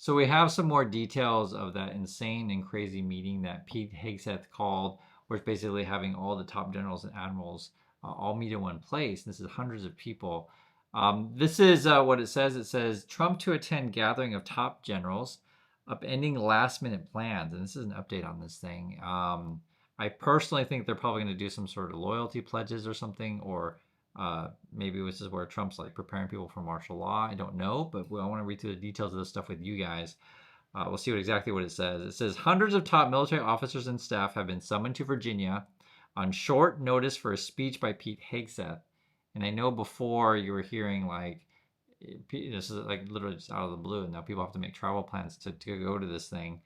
So we have some more details of that insane and crazy meeting that Pete Hegseth called, where it's basically having all the top generals and admirals all meet in one place. This is hundreds of people. This is what it says. It says Trump to attend gathering of top generals, upending last minute plans. And this is an update on this thing. I personally think they're probably going to do some sort of loyalty pledges or something, or maybe this is where Trump's like preparing people for martial law. I don't know, but I want to read through the details of this stuff with you guys. We'll see exactly what it says. It says hundreds of top military officers and staff have been summoned to Virginia on short notice for a speech by Pete Hegseth. And I know before you were hearing like this is like literally just out of the blue, and now people have to make travel plans to go to this thing.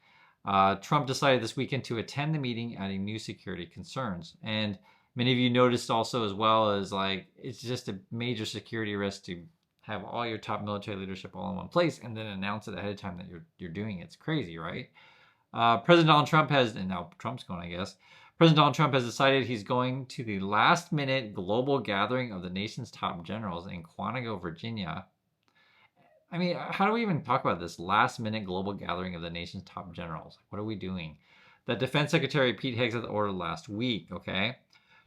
Trump decided this weekend to attend the meeting, adding new security concerns. And many of you noticed also as well as like it's just a major security risk to have all your top military leadership all in one place and then announce it ahead of time that you're doing it. It's crazy, right? President Donald Trump has, and now Trump's going, I guess. President Donald Trump has decided he's going to the last minute global gathering of the nation's top generals in Quantico, Virginia. I mean, how do we even talk about this last minute global gathering of the nation's top generals? What are we doing? That Defense Secretary Pete Hegseth ordered last week, okay?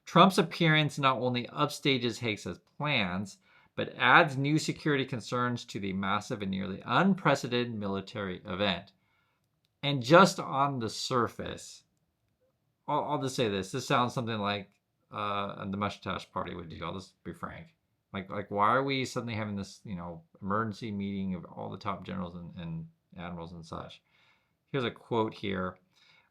Trump's appearance not only upstages Hegseth's plans, but adds new security concerns to the massive and nearly unprecedented military event. And just on the surface, I'll just say this. This sounds something like the mustache party would do. I'll just be frank. Like, why are we suddenly having this, emergency meeting of all the top generals and admirals and such? Here's a quote here.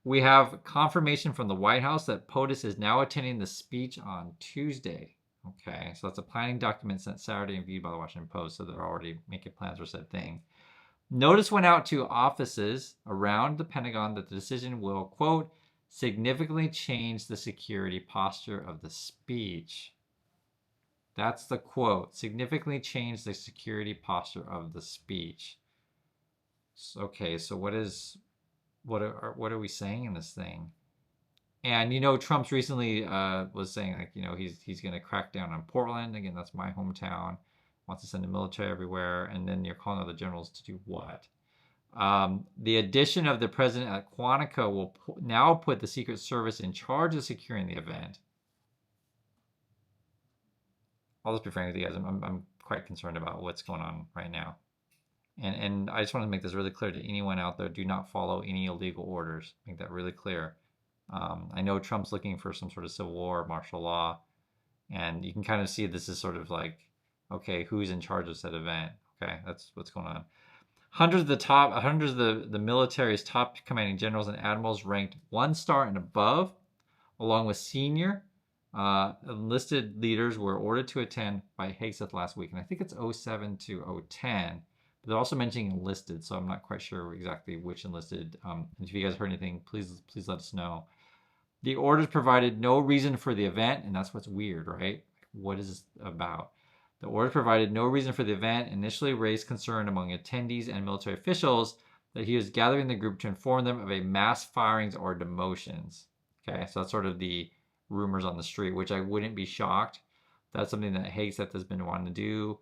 We have confirmation from the White House that POTUS is now attending the speech on Tuesday. Okay, so that's a planning document sent Saturday and viewed by the Washington Post, so they're already making plans for said thing. Notice went out to offices around the Pentagon that the decision will, quote, significantly change the security posture of the speech. That's the quote. Significantly change the security posture of the speech. Okay, so what are we saying in this thing? And Trump's recently was saying like he's going to crack down on Portland again. That's my hometown. Wants to send the military everywhere, and then you're calling out the generals to do what? The addition of the president at Quantico will now put the Secret Service in charge of securing the event. I'll just be frank with you guys. I'm quite concerned about what's going on right now. And I just want to make this really clear to anyone out there. Do not follow any illegal orders. Make that really clear. I know Trump's looking for some sort of civil war, martial law. And you can kind of see this is sort of like, okay, who's in charge of said event? Okay, that's what's going on. Hundreds of the military's top commanding generals and admirals ranked 1-star and above, along with senior enlisted leaders were ordered to attend by Hegseth last week. And I think it's 07 to 010. But they're also mentioning enlisted, so I'm not quite sure exactly which enlisted. If you guys heard anything, please let us know. The orders provided no reason for the event, and that's what's weird, right? What is this about? The orders provided no reason for the event, initially raised concern among attendees and military officials that he was gathering the group to inform them of a mass firings or demotions. Okay, so that's sort of the rumors on the street, which I wouldn't be shocked. That's something that Hegseth has been wanting to do.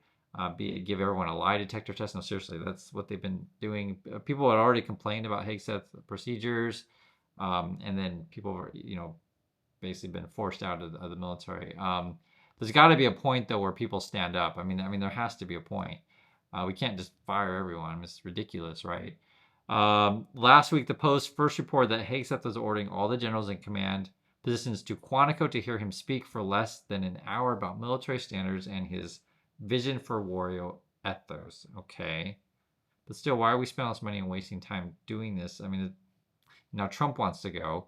Give everyone a lie detector test. No, seriously, that's what they've been doing. People had already complained about Hegseth's procedures, and then people were, basically been forced out of the military. There's got to be a point though where people stand up. I mean, there has to be a point. We can't just fire everyone. It's ridiculous, right? Last week, the Post first reported that Hegseth was ordering all the generals in command positions to Quantico to hear him speak for less than an hour about military standards and his vision for warrior ethos. Okay. But still, why are we spending all this money and wasting time doing this? I mean, now Trump wants to go.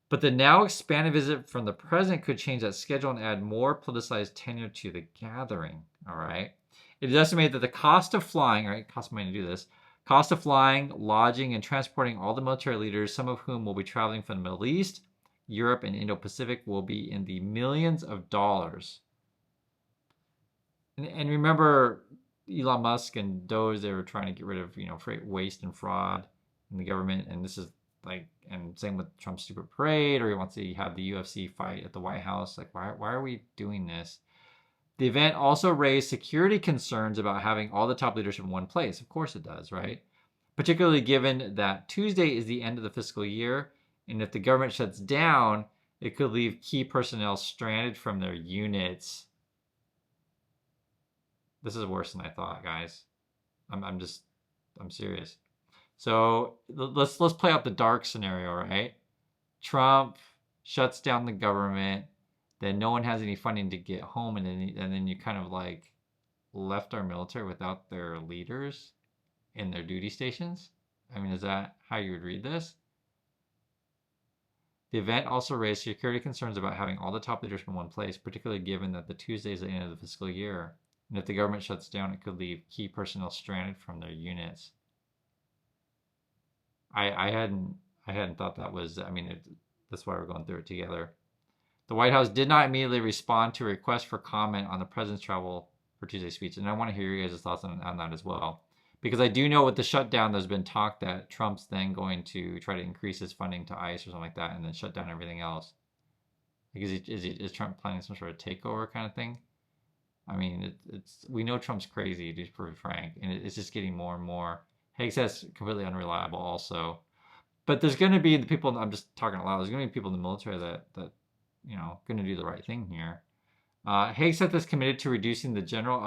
But the now expanded visit from the president could change that schedule and add more politicized tenure to the gathering. All right. It is estimated that the cost of flying, all right, costs money to do this, cost of flying, lodging, and transporting all the military leaders, some of whom will be traveling from the Middle East, Europe, and Indo-Pacific, will be in the millions of dollars. And remember, Elon Musk and those, they were trying to get rid of, waste and fraud in the government. And this is like, and same with Trump's stupid parade, or he wants to have the UFC fight at the White House. Like, why are we doing this? The event also raised security concerns about having all the top leadership in one place. Of course it does, right? particularly given that Tuesday is the end of the fiscal year, and if the government shuts down, it could leave key personnel stranded from their units. This is worse than I thought, guys. I'm serious. So let's play out the dark scenario, right? Trump shuts down the government, then no one has any funding to get home, and then you kind of like left our military without their leaders in their duty stations. I mean, is that how you would read this? The event also raised security concerns about having all the top leaders from one place, particularly given that the Tuesday is the end of the fiscal year. And if the government shuts down, it could leave key personnel stranded from their units. I hadn't thought that was. I mean, that's why we're going through it together. The White House did not immediately respond to a request for comment on the president's travel for Tuesday's speech, and I want to hear your guys' thoughts on that as well, because I do know with the shutdown, there's been talk that Trump's then going to try to increase his funding to ICE or something like that, and then shut down everything else. Because is Trump planning some sort of takeover kind of thing? I mean, it's we know Trump's crazy, to be pretty frank, and it's just getting more and more. Haig says completely unreliable, also. But there's going to be the people. I'm just talking out loud. There's going to be people in the military that going to do the right thing here. Haig said this committed to reducing the general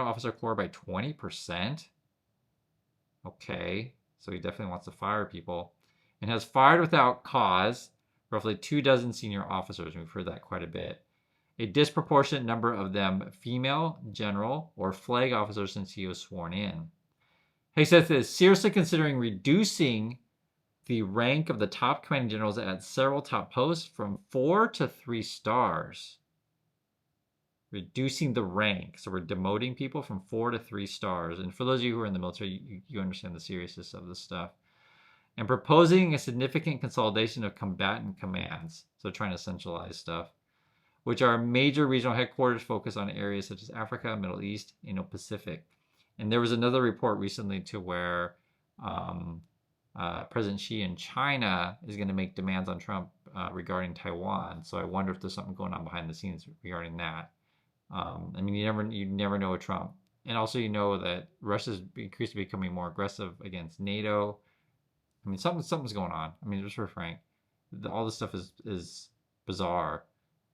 officer corps by 20%. Okay, so he definitely wants to fire people, and has fired without cause roughly 24 senior officers. We've heard that quite a bit. A disproportionate number of them female general or flag officers since he was sworn in. Haig says that is seriously considering reducing the rank of the top commanding generals at several top posts from 4 to 3 stars. Reducing the rank. So we're demoting people from 4 to 3 stars. And for those of you who are in the military, you understand the seriousness of this stuff. And proposing a significant consolidation of combatant commands. So trying to centralize stuff, which are major regional headquarters focused on areas such as Africa, Middle East, Pacific. And there was another report recently to where President Xi in China is going to make demands on Trump regarding Taiwan. So I wonder if there's something going on behind the scenes regarding that. I mean, you never know with Trump, and also that Russia's increasingly becoming more aggressive against NATO. I mean, something's going on. I mean, just for frank, all this stuff is bizarre.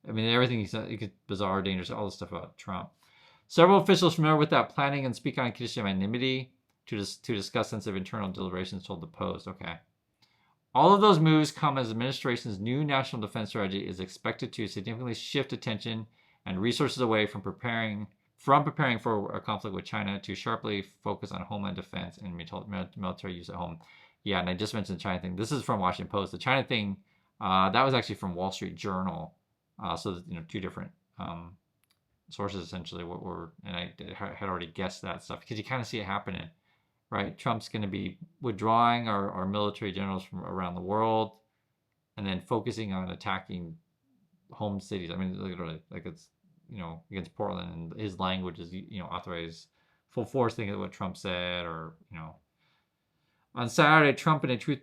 I mean, everything he said, bizarre, dangerous, all this stuff about Trump. Several officials familiar with that planning and speak on condition of anonymity to discuss sensitive internal deliberations told the Post. Okay. All of those moves come as the administration's new national defense strategy is expected to significantly shift attention and resources away from preparing for a conflict with China to sharply focus on homeland defense and military use at home. Yeah, and I just mentioned the China thing. This is from Washington Post. The China thing, that was actually from Wall Street Journal. So two different sources essentially. And I had already guessed that stuff because you kind of see it happening, right? Trump's going to be withdrawing our military generals from around the world, and then focusing on attacking home cities. I mean, literally, like it's against Portland, and his language is authorize full force. Think of what Trump said, or on Saturday, Trump in a Truth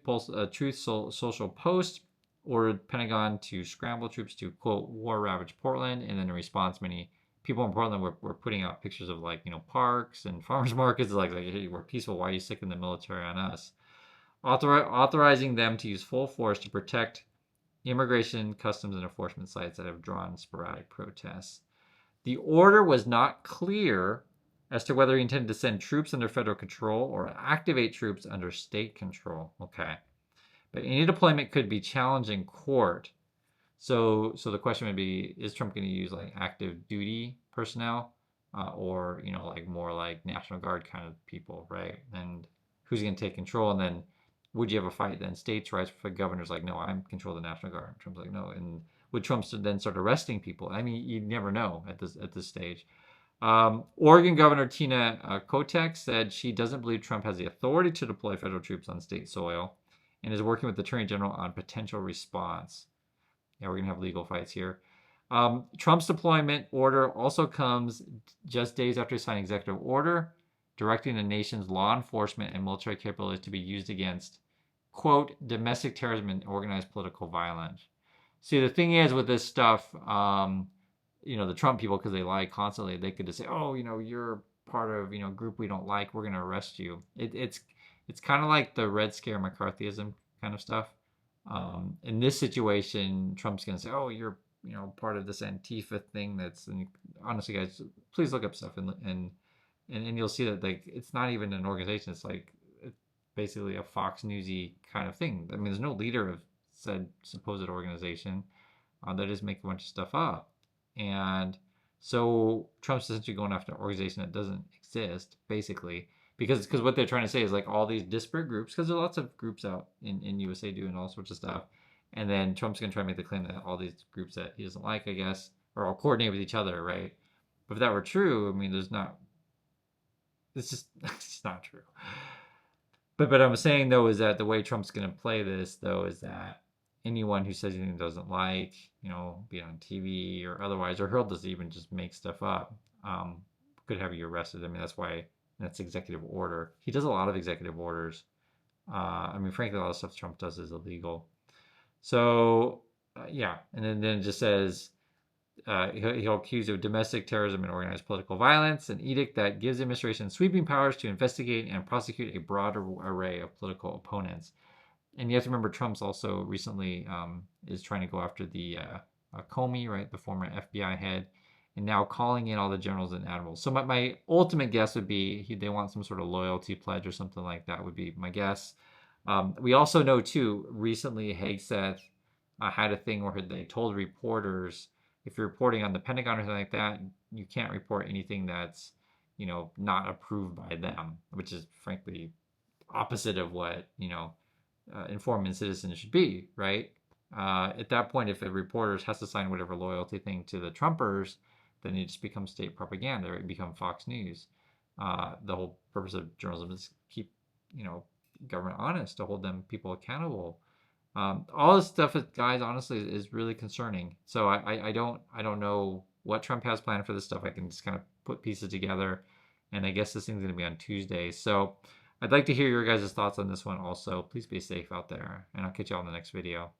Social post ordered Pentagon to scramble troops to quote war-ravaged Portland, and then in response, many people in Portland were putting out pictures of parks and farmers markets, like hey, we're peaceful. Why are you sicking the military on us? Authorizing them to use full force to protect immigration, customs, and enforcement sites that have drawn sporadic protests. The order was not clear as to whether he intended to send troops under federal control or activate troops under state control. Okay. But any deployment could be challenged in court. So the question would be, is Trump going to use active duty personnel or, more like National Guard kind of people, right? And who's going to take control? And then would you have a fight then? States' rights for governors no, I'm control the National Guard. Trump's no. And would Trump then start arresting people? I mean, you never know at this stage. Oregon Governor Tina Kotek said she doesn't believe Trump has the authority to deploy federal troops on state soil and is working with the Attorney General on potential response. Yeah, we're going to have legal fights here. Trump's deployment order also comes just days after he signed executive order directing the nation's law enforcement and military capabilities to be used against, quote, domestic terrorism and organized political violence. See, the thing is with this stuff, the Trump people, because they lie constantly, they could just say, oh, you're part of, group we don't like, we're going to arrest you. It's It's kind of like the Red Scare McCarthyism kind of stuff. In this situation, Trump's going to say, "Oh, you're part of this Antifa thing." And honestly, guys, please look up stuff and you'll see that like it's not even an organization. It's like it's basically a Fox Newsy kind of thing. I mean, there's no leader of said supposed organization. They just make a bunch of stuff up, and so Trump's essentially going after an organization that doesn't exist, basically, because what they're trying to say is like all these disparate groups, because there are lots of groups out in USA doing all sorts of stuff, and then Trump's going to try to make the claim that all these groups that he doesn't like, I guess, are all coordinated with each other, right? But if that were true, I mean, there's not. It's just it's not true. But I'm saying though is that the way Trump's going to play this though is that anyone who says anything doesn't like, be it on TV or otherwise, or he'll just even just make stuff up, could have you arrested. I mean, that's executive order. He does a lot of executive orders. I mean, frankly, a lot of stuff Trump does is illegal. So, yeah. And then it just says he'll accuse of domestic terrorism and organized political violence, an edict that gives the administration sweeping powers to investigate and prosecute a broad array of political opponents. And you have to remember, Trump's also recently is trying to go after the Comey, right, the former FBI head, and now calling in all the generals and admirals. So my ultimate guess would be they want some sort of loyalty pledge or something like that would be my guess. We also know, too, recently Hegseth had a thing where they told reporters, if you're reporting on the Pentagon or something like that, you can't report anything that's, not approved by them, which is frankly opposite of what, informant citizens should be, right? At that point, if a reporter has to sign whatever loyalty thing to the Trumpers, then it just becomes state propaganda, right? It becomes Fox News. The whole purpose of journalism is keep, government honest, to hold them people accountable. All this stuff, guys, honestly, is really concerning. So I don't know what Trump has planned for this stuff. I can just kind of put pieces together, and I guess this thing's going to be on Tuesday. So I'd like to hear your guys' thoughts on this one also. Please be safe out there, and I'll catch you all in the next video.